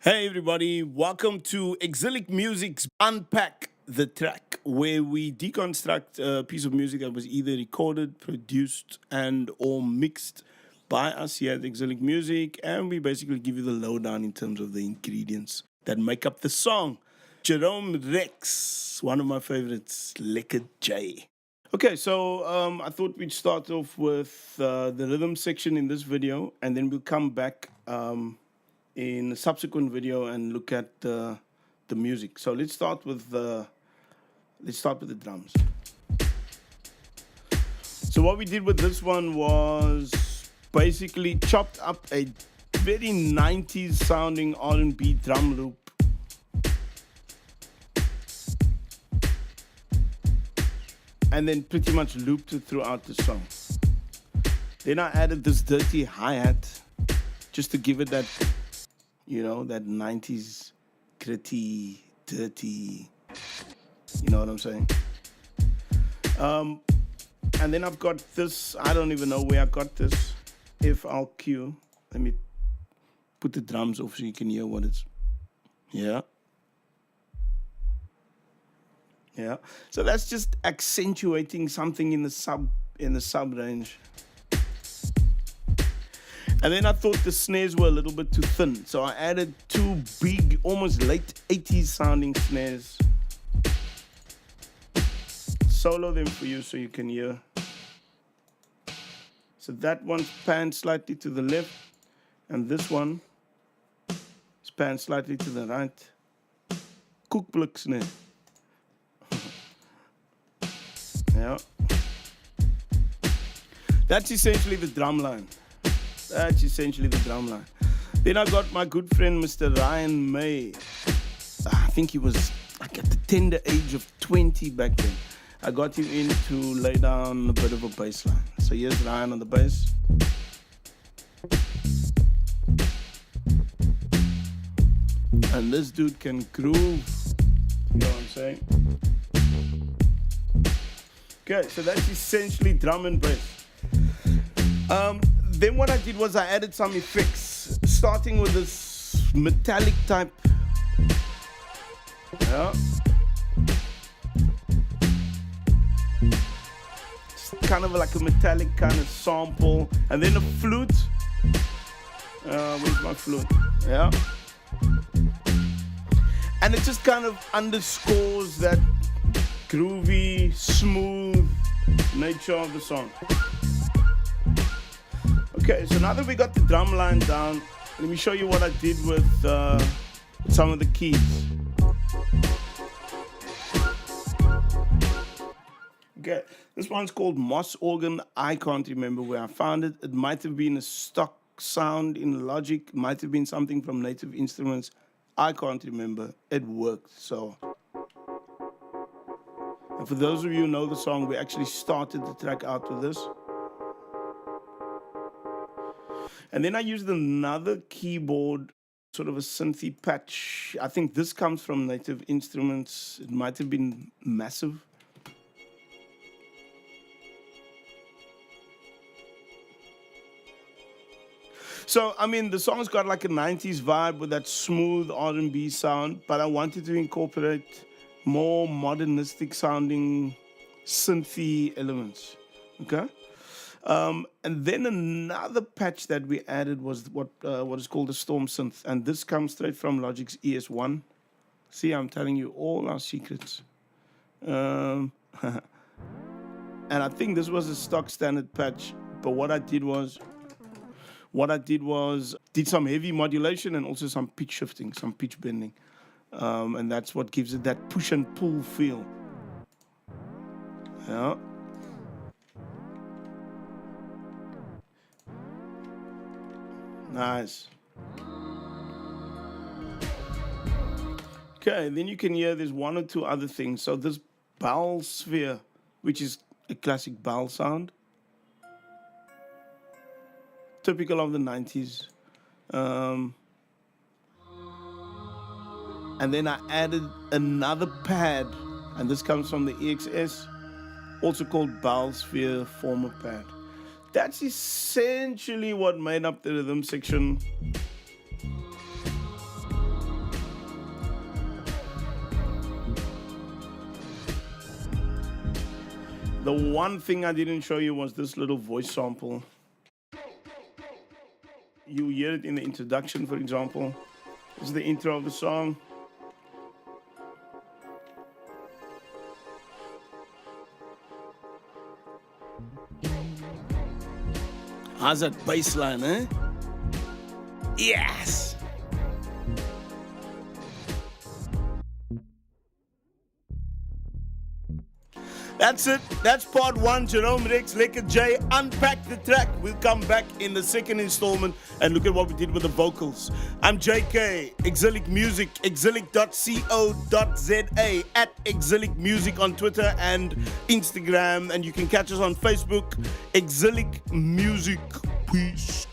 Hey everybody, welcome to Exilic Music's Unpack the Track, where we deconstruct a piece of music that was either recorded, produced, and or mixed by us here at Exilic Music, and we basically give you the lowdown in terms of the ingredients that make up the song. Jerome Rex, one of my favorites, Lekker Jy. Okay, so I thought we'd start off with the rhythm section in this video, and then we'll come back in a subsequent video and look at the music. So let's start with the drums. So what we did with this one was basically chopped up a very 90s sounding R&B drum loop. And then pretty much looped it throughout the song. Then I added this dirty hi-hat just to give it that, you know, that 90s gritty, dirty, you know what I'm saying? And then I've got this, I don't even know where I got this, FLQ. Let me put the drums off so you can hear what it's, yeah. Yeah, so that's just accentuating something in the sub range. And then I thought the snares were a little bit too thin, so I added two big, almost late 80s sounding snares. Solo them for you so you can hear. So that one's panned slightly to the left, and this one is panned slightly to the right. Koekblik snare. Yeah. That's essentially the drum line. Then I got my good friend Mr. Ryan May. I think he was like at the tender age of 20 back then. I got him in to lay down a bit of a bass line. So here's Ryan on the bass. And this dude can groove. You know what I'm saying? Okay, so that's essentially drum and bass. Then what I did was I added some effects, starting with this metallic type. Yeah. It's kind of like a metallic kind of sample. And then a flute. Where's my flute? Yeah. And it just kind of underscores that groovy, smooth nature of the song. Okay, so now that we got the drum line down, let me show you what I did with some of the keys. Okay, this one's called Moss Organ. I can't remember where I found it. It might have been a stock sound in Logic, might have been something from Native Instruments. I can't remember. It worked, so. And for those of you who know the song, we actually started the track out with this. And then I used another keyboard, sort of a synthy patch. I think this comes from Native Instruments. It might have been Massive. So, I mean, the song's got like a 90s vibe with that smooth R&B sound, but I wanted to incorporate more modernistic sounding synthy elements, okay? And then another patch that we added was what is called the Storm Synth, and this comes straight from Logic's ES1. See, I'm telling you all our secrets. And I think this was a stock standard patch, but what I did was did some heavy modulation and also some pitch shifting, some pitch bending. And that's what gives it that push and pull feel. Yeah. Nice. Okay, then you can hear there's one or two other things. So this bell sphere, which is a classic bell sound, typical of the 90s. And then I added another pad, and this comes from the EXS, also called Bell Sphere Former Pad. That's essentially what made up the rhythm section. The one thing I didn't show you was this little voice sample. You hear it in the introduction, for example. This is the intro of the song. How's that bass line, eh? Yes! That's it. That's part one. Jerome Rex, Lekker Jy, Unpack the Track. We'll come back in the second installment and look at what we did with the vocals. I'm JK, Exilic Music, exilic.co.za, at Exilic Music on Twitter and Instagram. And you can catch us on Facebook, Exilic Music. Peace.